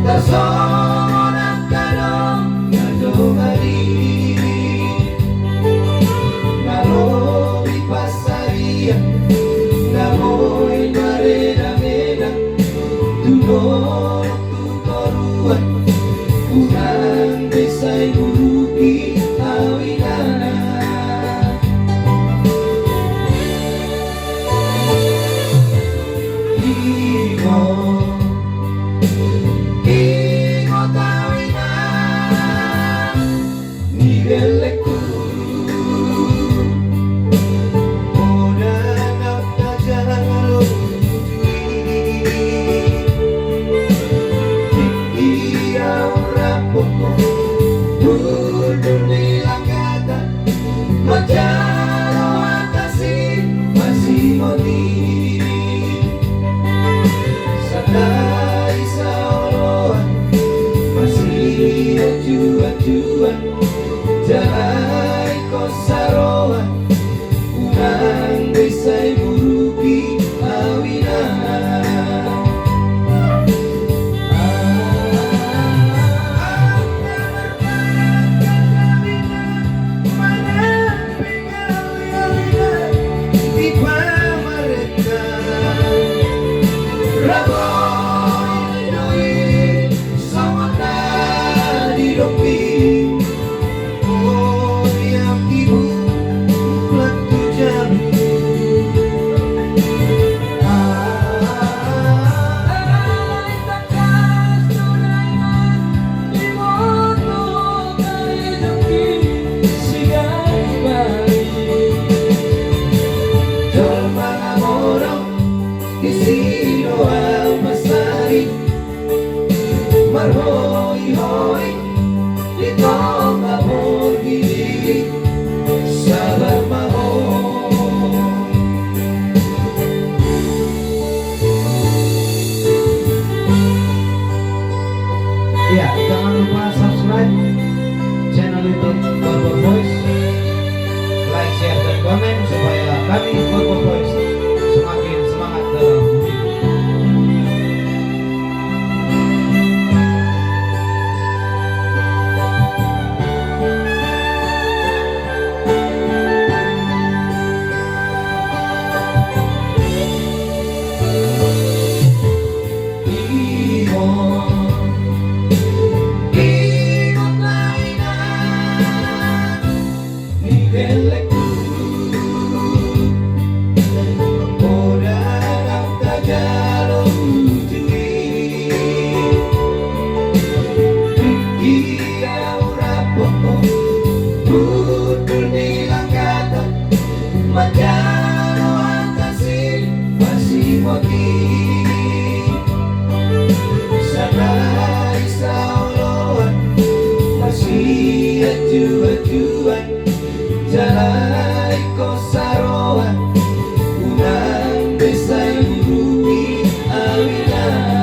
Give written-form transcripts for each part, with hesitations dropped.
Tarsongon ang tanong na dumali, nalo'y pasariya, namo'y marena-mena, tunong tutoruan, unang desa'y buruki, awinana. Nibeleku Odanap na jalur Iyaw rapoko Mundur nilangkatan Majalo atasi Masih moni Santai saoloan Masih ajuan-juan Jalai kosaroa Unang desa'y buruki awinana. Di pamarenta Raboy doi Samana didopi Isino ang masari Marhoy-hoy Ditong amor gili Sabar mahon. Ya, jangan lupa subscribe channel YouTube Borbor Boys, like, share, dan komen supaya kami Borbor Boys semakin semangat dalam hidup. Mundur nilangkatan Majalo atasi Masih moni Sanai saoloan Masih ajuan-juan Jalai kosaroan Unang desa'y buruki awinana.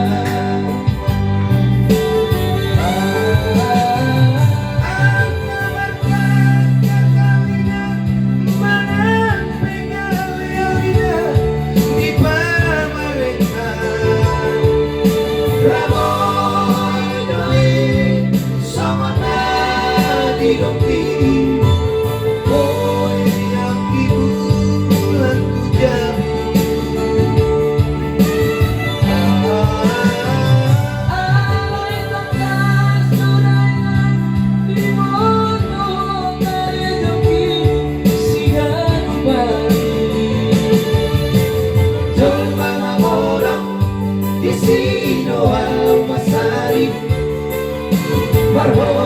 Isino ang masari Marhoy